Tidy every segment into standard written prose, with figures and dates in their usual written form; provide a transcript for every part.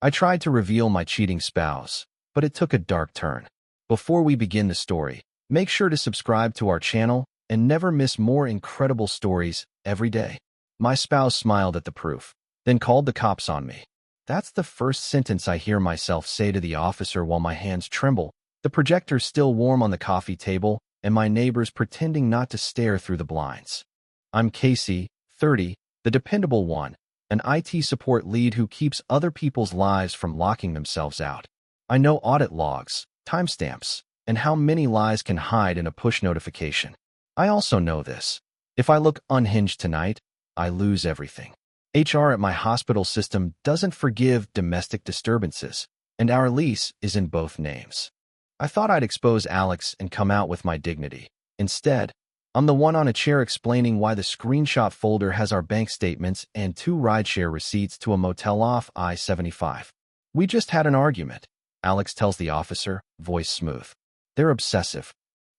I tried to reveal my cheating spouse, but it took a dark turn. Before we begin the story, make sure to subscribe to our channel and never miss more incredible stories every day. My spouse smiled at the proof, then called the cops on me. That's the first sentence I hear myself say to the officer while my hands tremble, the projector still warm on the coffee table, and my neighbors pretending not to stare through the blinds. I'm Casey, 30, the dependable one, an IT support lead who keeps other people's lives from locking themselves out. I know audit logs, timestamps, and how many lies can hide in a push notification. I also know this. If I look unhinged tonight, I lose everything. HR at my hospital system doesn't forgive domestic disturbances, and our lease is in both names. I thought I'd expose Alex and come out with my dignity. Instead, I'm the one on a chair explaining why the screenshot folder has our bank statements and 2 rideshare receipts to a motel off I-75. We just had an argument, Alex tells the officer, voice smooth. They're obsessive.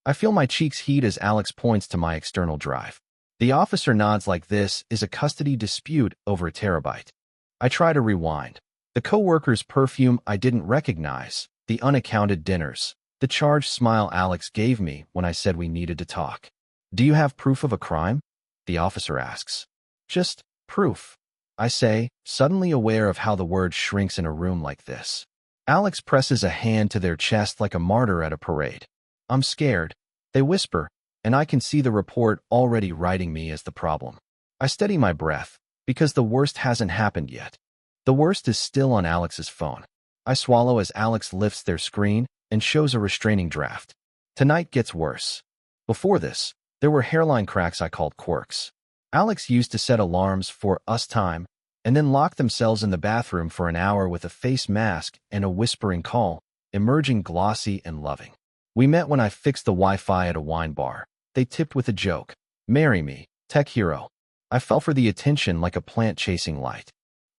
I feel my cheeks heat as Alex points to my external drive. The officer nods like this is a custody dispute over a terabyte. I try to rewind. The coworker's perfume I didn't recognize, the unaccounted dinners, the charged smile Alex gave me when I said we needed to talk. Do you have proof of a crime? The officer asks. Just proof, I say, suddenly aware of how the word shrinks in a room like this. Alex presses a hand to their chest like a martyr at a parade. I'm scared, they whisper, and I can see the report already writing me as the problem. I steady my breath, because the worst hasn't happened yet. The worst is still on Alex's phone. I swallow as Alex lifts their screen and shows a restraining draft. Tonight gets worse. Before this, there were hairline cracks I called quirks. Alex used to set alarms for us time, and then lock themselves in the bathroom for an hour with a face mask and a whispering call, emerging glossy and loving. We met when I fixed the Wi-Fi at a wine bar. They tipped with a joke. Marry me, tech hero. I fell for the attention like a plant chasing light.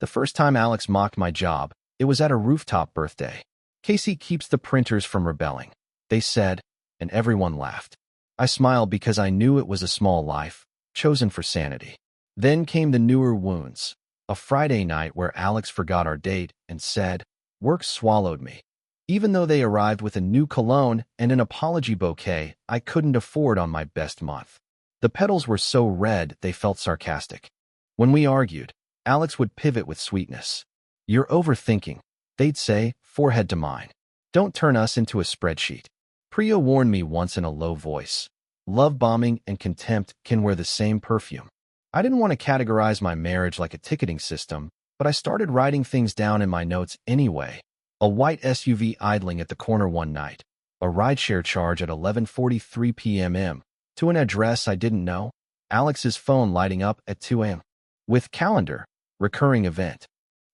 The first time Alex mocked my job, it was at a rooftop birthday. Casey keeps the printers from rebelling, they said, and everyone laughed. I smiled because I knew it was a small life, chosen for sanity. Then came the newer wounds. A Friday night where Alex forgot our date and said, work swallowed me. Even though they arrived with a new cologne and an apology bouquet I couldn't afford on my best month. The petals were so red they felt sarcastic. When we argued, Alex would pivot with sweetness. You're overthinking, they'd say, forehead to mine. Don't turn us into a spreadsheet. Priya warned me once in a low voice. Love bombing and contempt can wear the same perfume. I didn't want to categorize my marriage like a ticketing system, but I started writing things down in my notes anyway. A white SUV idling at the corner one night. A rideshare charge at 11:43 p.m. to an address I didn't know. Alex's phone lighting up at 2 a.m. with calendar, recurring event.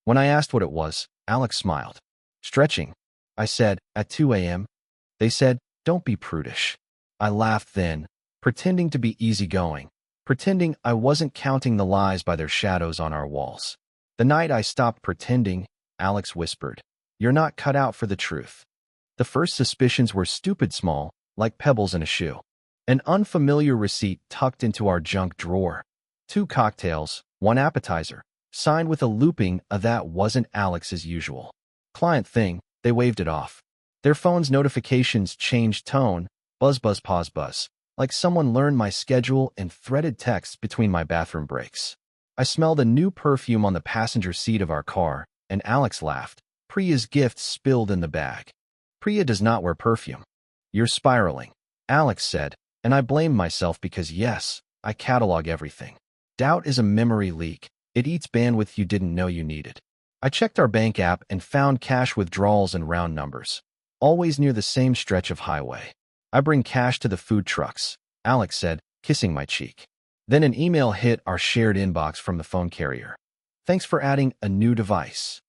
When I asked what it was, Alex smiled. Stretching. I said, at 2 a.m. They said, don't be prudish. I laughed then, pretending to be easygoing, pretending I wasn't counting the lies by their shadows on our walls. The night I stopped pretending, Alex whispered, you're not cut out for the truth. The first suspicions were stupid small, like pebbles in a shoe. An unfamiliar receipt tucked into our junk drawer. 2 cocktails, 1 appetizer, signed with a looping that wasn't Alex's usual. Client thing, they waved it off. Their phone's notifications changed tone, buzz buzz pause buzz, like someone learned my schedule and threaded texts between my bathroom breaks. I smelled a new perfume on the passenger seat of our car, and Alex laughed. Priya's gift spilled in the bag. Priya does not wear perfume. You're spiraling, Alex said, and I blamed myself because yes, I catalog everything. Doubt is a memory leak. It eats bandwidth you didn't know you needed. I checked our bank app and found cash withdrawals and round numbers, always near the same stretch of highway. I bring cash to the food trucks, Alex said, kissing my cheek. Then an email hit our shared inbox from the phone carrier. Thanks for adding a new device.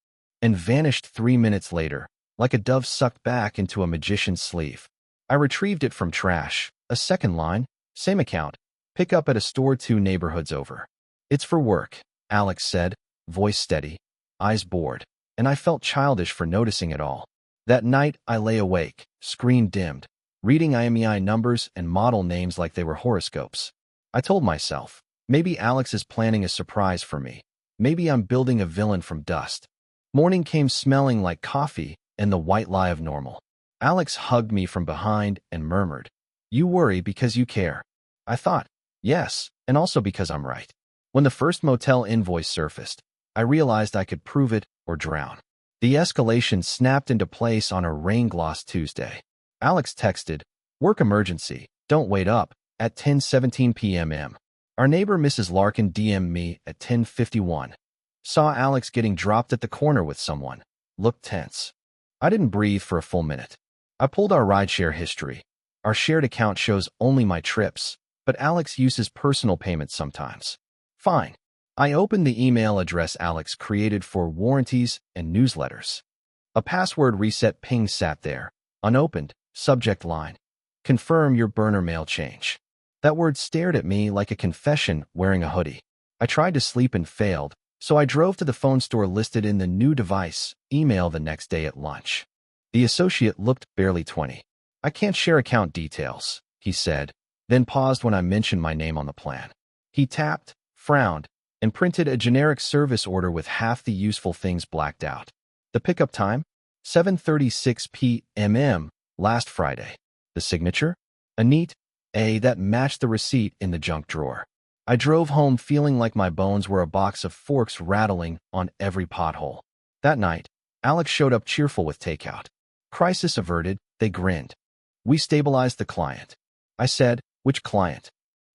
And vanished 3 minutes later, like a dove sucked back into a magician's sleeve. I retrieved it from trash. A second line, same account, pick up at a store 2 neighborhoods over. It's for work, Alex said, voice steady, eyes bored, and I felt childish for noticing it all. That night, I lay awake, screen dimmed, reading IMEI numbers and model names like they were horoscopes. I told myself, maybe Alex is planning a surprise for me. Maybe I'm building a villain from dust. Morning came smelling like coffee and the white lie of normal. Alex hugged me from behind and murmured, "You worry because you care." I thought, yes, and also because I'm right. When the first motel invoice surfaced, I realized I could prove it or drown. The escalation snapped into place on a rain-glossed Tuesday. Alex texted, "Work emergency, don't wait up," at 10:17 p.m. Our neighbor Mrs. Larkin DM'd me at 10:51. Saw Alex getting dropped at the corner with someone. Looked tense. I didn't breathe for a full minute. I pulled our rideshare history. Our shared account shows only my trips, but Alex uses personal payments sometimes. Fine. I opened the email address Alex created for warranties and newsletters. A password reset ping sat there, unopened, subject line. Confirm your burner mail change. That word stared at me like a confession wearing a hoodie. I tried to sleep and failed, so I drove to the phone store listed in the new device email the next day at lunch. The associate looked barely 20. "I can't share account details," he said, then paused when I mentioned my name on the plan. He tapped, frowned, and printed a generic service order with half the useful things blacked out. The pickup time? 7:36 p.m. last Friday. The signature? A neat A that matched the receipt in the junk drawer. I drove home feeling like my bones were a box of forks rattling on every pothole. That night, Alex showed up cheerful with takeout. Crisis averted, they grinned. "We stabilized the client." I said, "Which client?"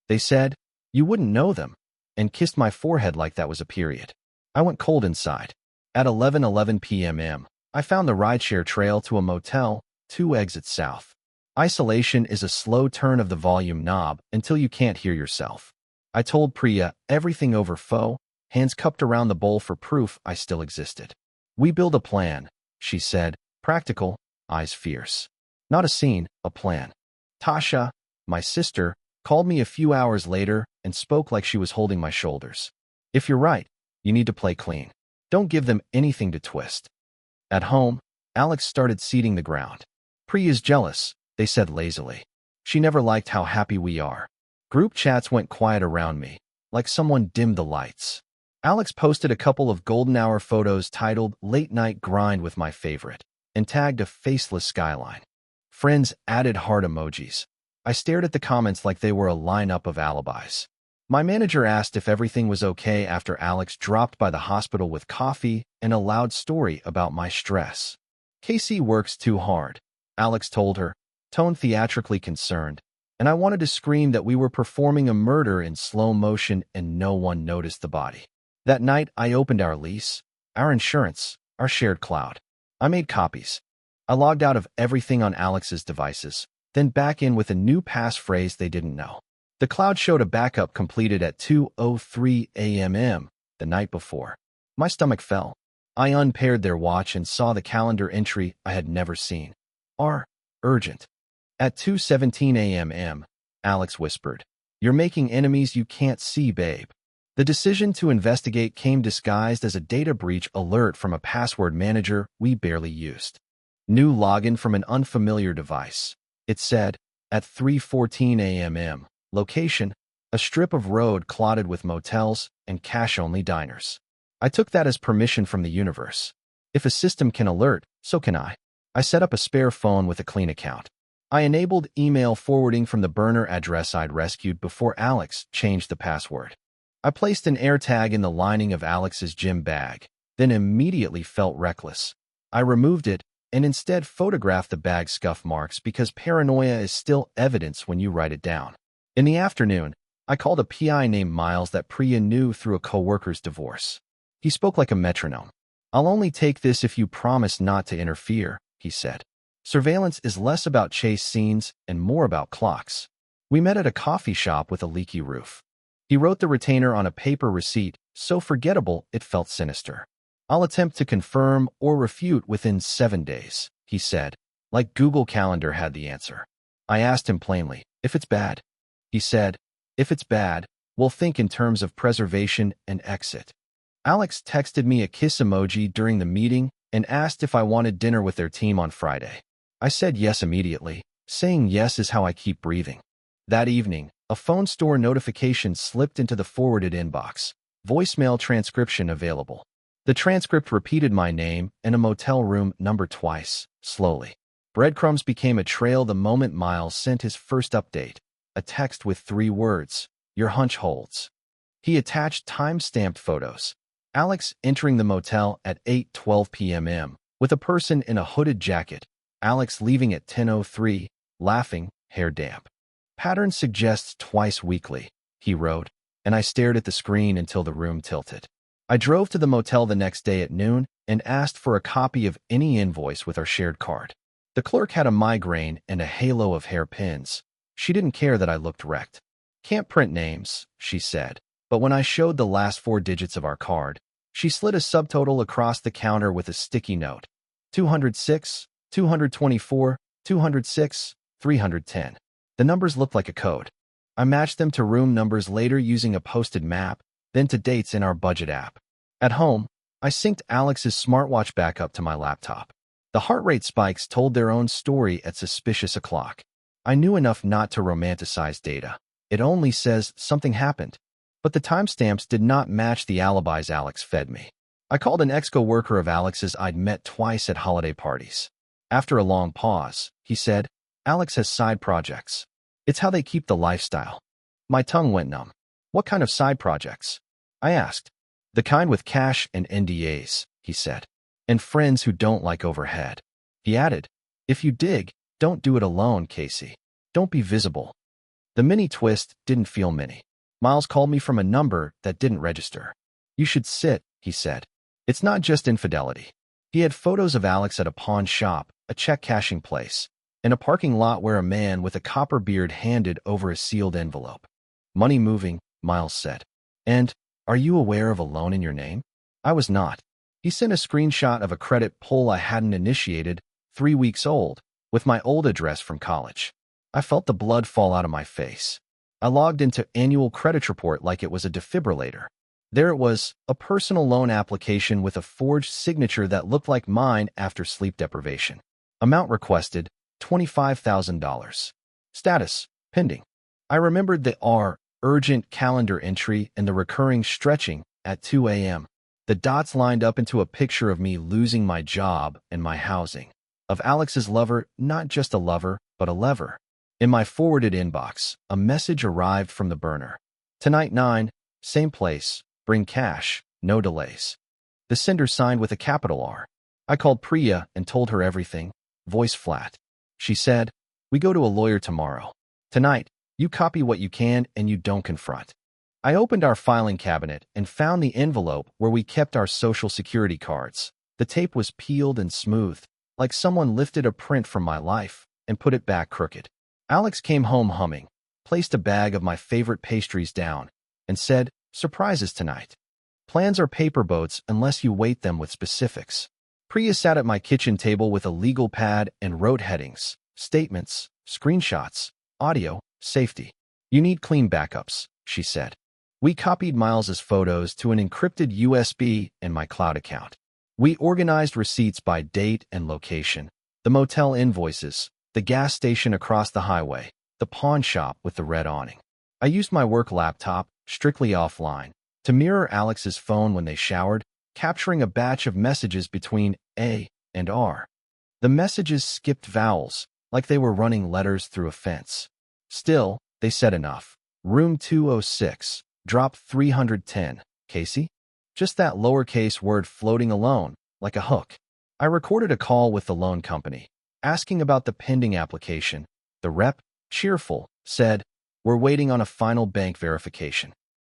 They said, "You wouldn't know them," and kissed my forehead like that was a period. I went cold inside. At 11:11 p.m., I found the rideshare trail to a motel, 2 exits south. Isolation is a slow turn of the volume knob until you can't hear yourself. I told Priya everything over phone, hands cupped around the bowl for proof I still existed. "We build a plan," she said, practical, eyes fierce. Not a scene, a plan. Tasha, my sister, called me a few hours later and spoke like she was holding my shoulders. "If you're right, you need to play clean. Don't give them anything to twist." At home, Alex started seeding the ground. "Priya's jealous," they said lazily. "She never liked how happy we are." Group chats went quiet around me, like someone dimmed the lights. Alex posted a couple of golden hour photos titled "Late Night Grind with My Favorite" and tagged a faceless skyline. Friends added heart emojis. I stared at the comments like they were a lineup of alibis. My manager asked if everything was okay after Alex dropped by the hospital with coffee and a loud story about my stress. "Casey works too hard," Alex told her, tone theatrically concerned, and I wanted to scream that we were performing a murder in slow motion and no one noticed the body. That night, I opened our lease, our insurance, our shared cloud. I made copies. I logged out of everything on Alex's devices, then back in with a new passphrase they didn't know. The cloud showed a backup completed at 2:03 a.m. the night before. My stomach fell. I unpaired their watch and saw the calendar entry I had never seen. Urgent. At 2:17 a.m., Alex whispered, "You're making enemies you can't see, babe." The decision to investigate came disguised as a data breach alert from a password manager we barely used. New login from an unfamiliar device. It said, at 3:14 a.m., location, a strip of road clotted with motels and cash-only diners. I took that as permission from the universe. If a system can alert, so can I. I set up a spare phone with a clean account. I enabled email forwarding from the burner address I'd rescued before Alex changed the password. I placed an AirTag in the lining of Alex's gym bag, then immediately felt reckless. I removed it and instead photographed the bag's scuff marks because paranoia is still evidence when you write it down. In the afternoon, I called a PI named Miles that Priya knew through a coworker's divorce. He spoke like a metronome. "I'll only take this if you promise not to interfere," he said. "Surveillance is less about chase scenes and more about clocks." We met at a coffee shop with a leaky roof. He wrote the retainer on a paper receipt, so forgettable it felt sinister. "I'll attempt to confirm or refute within 7 days," he said, like Google Calendar had the answer. I asked him plainly, "If it's bad?" He said, "If it's bad, we'll think in terms of preservation and exit." Alex texted me a kiss emoji during the meeting and asked if I wanted dinner with their team on Friday. I said yes immediately. Saying yes is how I keep breathing. That evening, a phone store notification slipped into the forwarded inbox. Voicemail transcription available. The transcript repeated my name and a motel room number twice, slowly. Breadcrumbs became a trail the moment Miles sent his first update, a text with 3 words, "Your hunch holds." He attached time-stamped photos. Alex entering the motel at 8:12 p.m. with a person in a hooded jacket. Alex leaving at 10:03, laughing, hair damp. Pattern suggests twice weekly, he wrote, and I stared at the screen until the room tilted. I drove to the motel the next day at noon and asked for a copy of any invoice with our shared card. The clerk had a migraine and a halo of hairpins. She didn't care that I looked wrecked. "Can't print names," she said. But when I showed the last 4 digits of our card, she slid a subtotal across the counter with a sticky note. 206, 224, 206, 310. The numbers looked like a code. I matched them to room numbers later using a posted map, then to dates in our budget app. At home, I synced Alex's smartwatch back up to my laptop. The heart rate spikes told their own story at suspicious o'clock. I knew enough not to romanticize data. It only says something happened. But the timestamps did not match the alibis Alex fed me. I called an ex-co-worker of Alex's I'd met twice at holiday parties. After a long pause, he said, "Alex has side projects. It's how they keep the lifestyle." My tongue went numb. "What kind of side projects?" I asked. "The kind with cash and NDAs," he said. "And friends who don't like overhead." He added, "If you dig, don't do it alone, Casey. Don't be visible." The mini twist didn't feel mini. Miles called me from a number that didn't register. "You should sit," he said. "It's not just infidelity." He had photos of Alex at a pawn shop, a check-cashing place, in a parking lot where a man with a copper beard handed over a sealed envelope. "Money moving," Miles said. "And, are you aware of a loan in your name?" I was not. He sent a screenshot of a credit pull I hadn't initiated, 3 weeks old, with my old address from college. I felt the blood fall out of my face. I logged into annual credit report like it was a defibrillator. There it was, a personal loan application with a forged signature that looked like mine after sleep deprivation. Amount requested, $25,000. Status, pending. I remembered the urgent calendar entry and the recurring stretching at 2 a.m. The dots lined up into a picture of me losing my job and my housing. Of Alex's lover, not just a lover, but a lever. In my forwarded inbox, a message arrived from the burner. "Tonight 9, same place, bring cash, no delays." The sender signed with a capital R. I called Priya and told her everything, voice flat. She said, "We go to a lawyer tomorrow. Tonight, you copy what you can and you don't confront." I opened our filing cabinet and found the envelope where we kept our social security cards. The tape was peeled and smooth, like someone lifted a print from my life and put it back crooked. Alex came home humming, placed a bag of my favorite pastries down, and said, "Surprises tonight. Plans are paper boats unless you weight them with specifics." Priya sat at my kitchen table with a legal pad and wrote headings, statements, screenshots, audio, safety. "You need clean backups," she said. We copied Miles's photos to an encrypted USB in my cloud account. We organized receipts by date and location, the motel invoices, the gas station across the highway, the pawn shop with the red awning. I used my work laptop, strictly offline, to mirror Alex's phone when they showered, capturing a batch of messages between A and R. The messages skipped vowels, like they were running letters through a fence. Still, they said enough. "Room 206, drop 310, Casey?" Just that lowercase word floating alone, like a hook. I recorded a call with the loan company, asking about the pending application. The rep, cheerful, said, "We're waiting on a final bank verification."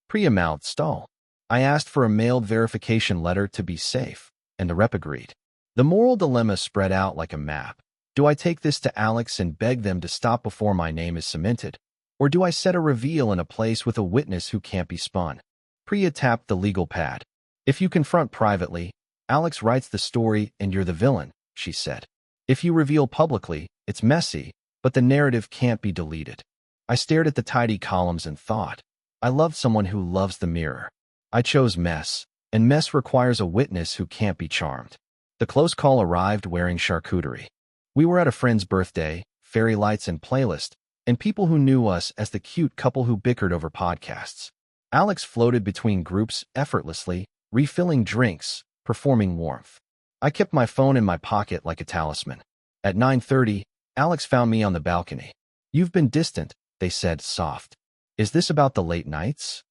Priya mouthed stall. I asked for a mailed verification letter to be safe, and the rep agreed. The moral dilemma spread out like a map. Do I take this to Alex and beg them to stop before my name is cemented? Or do I set a reveal in a place with a witness who can't be spun? Priya tapped the legal pad. "If you confront privately, Alex writes the story and you're the villain," she said. "If you reveal publicly, it's messy, but the narrative can't be deleted." I stared at the tidy columns and thought, I love someone who loves the mirror. I chose mess, and mess requires a witness who can't be charmed. The close call arrived wearing charcuterie. We were at a friend's birthday, fairy lights and playlist, and people who knew us as the cute couple who bickered over podcasts. Alex floated between groups effortlessly, refilling drinks, performing warmth. I kept my phone in my pocket like a talisman. At 9:30, Alex found me on the balcony. "You've been distant," they said, soft. "Is this about the late nights?"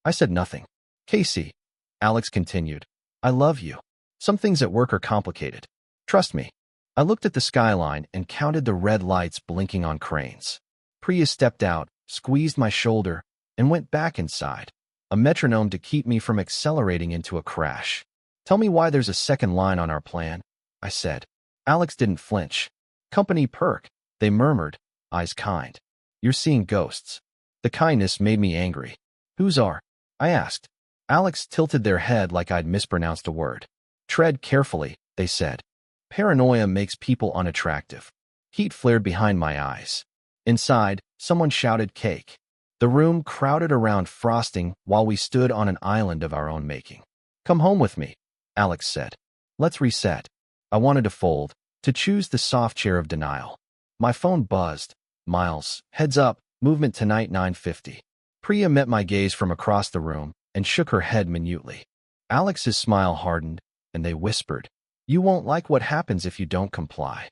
I said nothing. "Casey," Alex continued, "I love you. Some things at work are complicated. Trust me." I looked at the skyline and counted the red lights blinking on cranes. Priya stepped out, squeezed my shoulder, and went back inside, a metronome to keep me from accelerating into a crash. "Tell me why there's a second line on our plan," I said. Alex didn't flinch. "Company perk," they murmured, eyes kind. "You're seeing ghosts." The kindness made me angry. "Whose are?" I asked. Alex tilted their head like I'd mispronounced a word. "Tread carefully," they said. "Paranoia makes people unattractive." Heat flared behind my eyes. Inside, someone shouted cake. The room crowded around frosting while we stood on an island of our own making. "Come home with me," Alex said. "Let's reset." I wanted to fold, to choose the soft chair of denial. My phone buzzed. "Miles, heads up, movement tonight 9:50. Priya met my gaze from across the room and shook her head minutely. Alex's smile hardened, and they whispered, "You won't like what happens if you don't comply."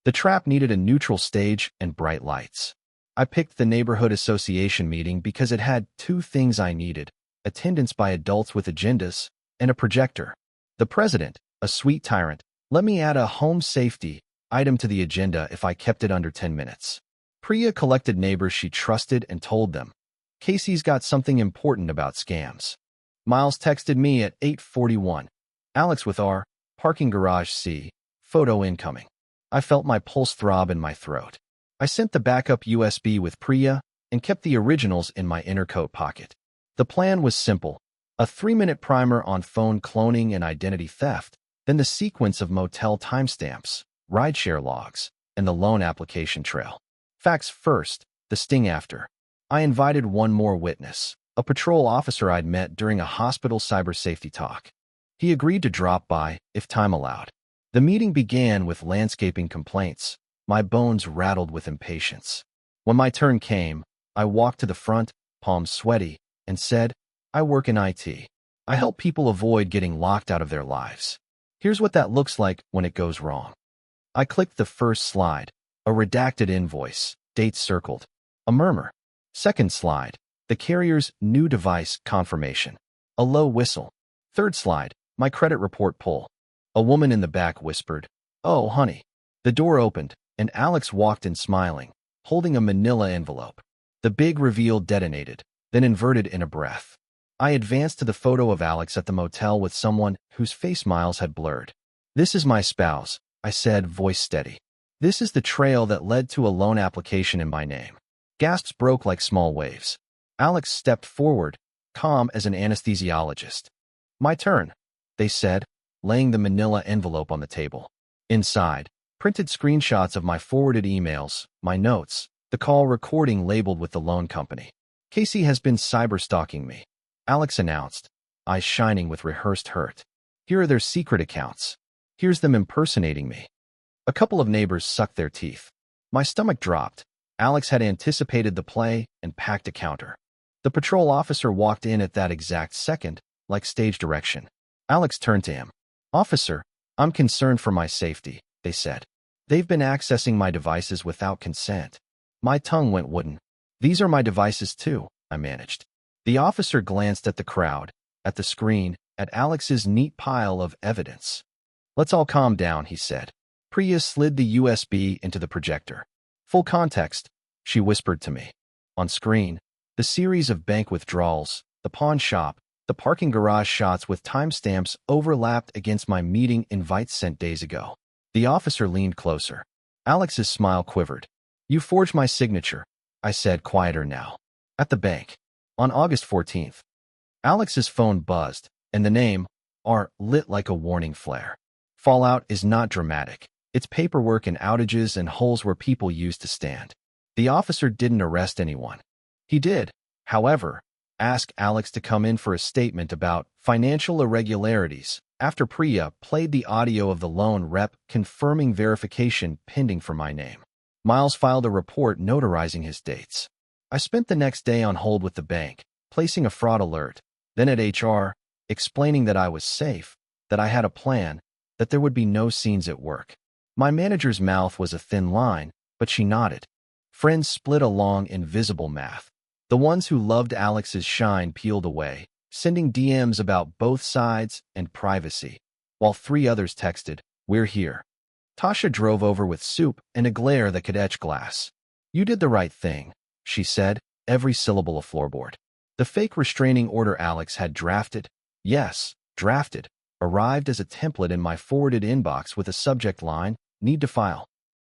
The trap needed a neutral stage and bright lights. I picked the neighborhood association meeting because it had two things I needed: attendance by adults with agendas and a projector. The president, a sweet tyrant, let me add a home safety item to the agenda if I kept it under 10 minutes. Priya collected neighbors she trusted and told them, "Casey's got something important about scams." Miles texted me at 8:41. "Alex with R, parking garage C, photo incoming." I felt my pulse throb in my throat. I sent the backup USB with Priya and kept the originals in my inner coat pocket. The plan was simple: a 3-minute primer on phone cloning and identity theft, then the sequence of motel timestamps, rideshare logs, and the loan application trail. Facts first, the sting after. I invited one more witness, a patrol officer I'd met during a hospital cyber safety talk. He agreed to drop by if time allowed. The meeting began with landscaping complaints. My bones rattled with impatience. When my turn came, I walked to the front, palms sweaty, and said, "I work in IT. I help people avoid getting locked out of their lives. Here's what that looks like when it goes wrong." I clicked the first slide, a redacted invoice, dates circled. A murmur. Second slide, the carrier's new device confirmation. A low whistle. Third slide, my credit report pull. A woman in the back whispered, "Oh, honey." The door opened, and Alex walked in smiling, holding a manila envelope. The big reveal detonated, then inverted in a breath. I advanced to the photo of Alex at the motel with someone whose face Miles had blurred. "This is my spouse," I said, voice steady. "This is the trail that led to a loan application in my name." Gasps broke like small waves. Alex stepped forward, calm as an anesthesiologist. "My turn," they said, laying the manila envelope on the table. Inside, printed screenshots of my forwarded emails, my notes, the call recording labeled with the loan company. "Casey has been cyber-stalking me," Alex announced, eyes shining with rehearsed hurt. "Here are their secret accounts. Here's them impersonating me." A couple of neighbors sucked their teeth. My stomach dropped. Alex had anticipated the play and packed a counter. The patrol officer walked in at that exact second, like stage direction. Alex turned to him. "Officer, I'm concerned for my safety," they said. "They've been accessing my devices without consent." My tongue went wooden. "These are my devices too," I managed. The officer glanced at the crowd, at the screen, at Alex's neat pile of evidence. "Let's all calm down," he said. Priya slid the USB into the projector. "Full context," she whispered to me. On screen, the series of bank withdrawals, the pawn shop, the parking garage shots with timestamps overlapped against my meeting invites sent days ago. The officer leaned closer. Alex's smile quivered. "You forged my signature," I said, quieter now. "At the bank. On August 14th. Alex's phone buzzed, and the name, R, lit like a warning flare. Fallout is not dramatic. It's paperwork and outages and holes where people used to stand. The officer didn't arrest anyone. He did, however, ask Alex to come in for a statement about financial irregularities after Priya played the audio of the loan rep confirming verification pending for my name. Miles filed a report notarizing his dates. I spent the next day on hold with the bank, placing a fraud alert, then at HR, explaining that I was safe, that I had a plan, that there would be no scenes at work. My manager's mouth was a thin line, but she nodded. Friends split along invisible math. The ones who loved Alex's shine peeled away, sending DMs about both sides and privacy, while 3 others texted, "We're here." Tasha drove over with soup and a glare that could etch glass. "You did the right thing," she said, every syllable a floorboard. The fake restraining order Alex had drafted, yes, drafted, arrived as a template in my forwarded inbox with a subject line, "Need to file."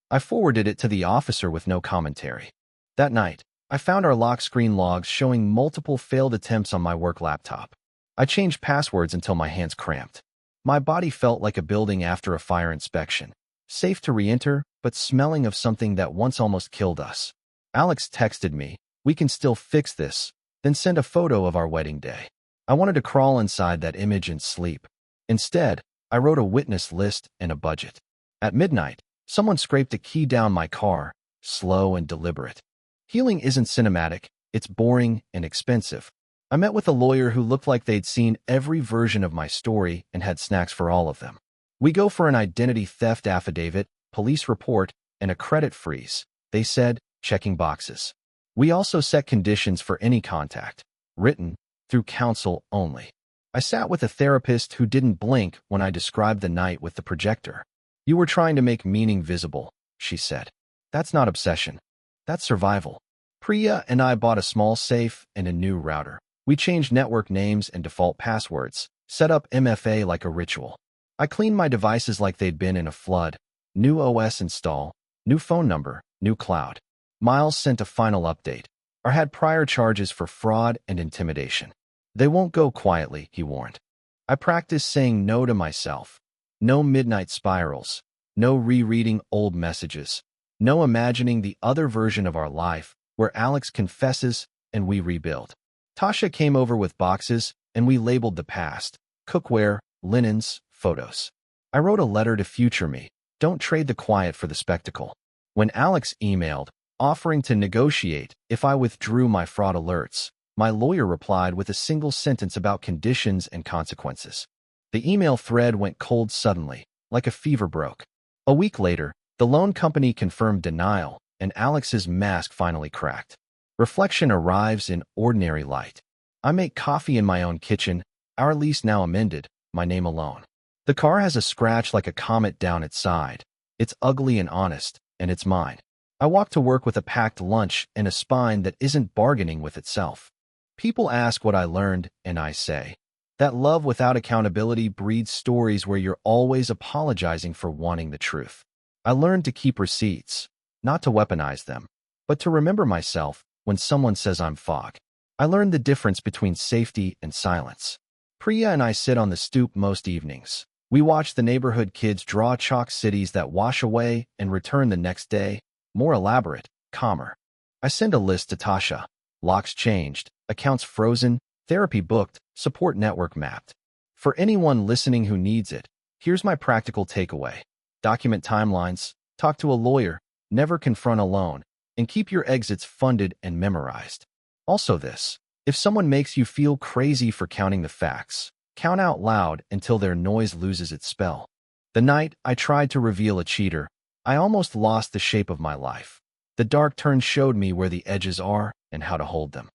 I forwarded it to the officer with no commentary. That night, I found our lock screen logs showing multiple failed attempts on my work laptop. I changed passwords until my hands cramped. My body felt like a building after a fire inspection. Safe to re-enter, but smelling of something that once almost killed us. Alex texted me, "We can still fix this," then send a photo of our wedding day. I wanted to crawl inside that image and sleep. Instead, I wrote a witness list and a budget. At midnight, someone scraped a key down my car, slow and deliberate. Healing isn't cinematic, it's boring and expensive. I met with a lawyer who looked like they'd seen every version of my story and had snacks for all of them. "We go for an identity theft affidavit, police report, and a credit freeze," they said, checking boxes. "We also set conditions for any contact, written, through counsel only." I sat with a therapist who didn't blink when I described the night with the projector. "You were trying to make meaning visible," she said. "That's not obsession. That's survival." Priya and I bought a small safe and a new router. We changed network names and default passwords, set up MFA like a ritual. I cleaned my devices like they'd been in a flood. New OS install, new phone number, new cloud. Miles sent a final update, or had prior charges for fraud and intimidation. "They won't go quietly," he warned. I practiced saying no to myself. No midnight spirals. No rereading old messages. No imagining the other version of our life, where Alex confesses and we rebuild. Tasha came over with boxes, and we labeled the past: cookware, linens, photos. I wrote a letter to future me. Don't trade the quiet for the spectacle. When Alex emailed, offering to negotiate if I withdrew my fraud alerts, my lawyer replied with a single sentence about conditions and consequences. The email thread went cold suddenly, like a fever broke. A week later, the loan company confirmed denial, and Alex's mask finally cracked. Reflection arrives in ordinary light. I make coffee in my own kitchen, our lease now amended, my name alone. The car has a scratch like a comet down its side. It's ugly and honest, and it's mine. I walk to work with a packed lunch and a spine that isn't bargaining with itself. People ask what I learned, and I say that love without accountability breeds stories where you're always apologizing for wanting the truth. I learned to keep receipts, not to weaponize them, but to remember myself when someone says I'm fog. I learned the difference between safety and silence. Priya and I sit on the stoop most evenings. We watch the neighborhood kids draw chalk cities that wash away and return the next day, more elaborate, calmer. I send a list to Tasha. Locks changed, accounts frozen, therapy booked, support network mapped. For anyone listening who needs it, here's my practical takeaway. Document timelines, talk to a lawyer, never confront alone, and keep your exits funded and memorized. Also this, if someone makes you feel crazy for counting the facts, count out loud until their noise loses its spell. The night I tried to reveal a cheater, I almost lost the shape of my life. The dark turn showed me where the edges are and how to hold them.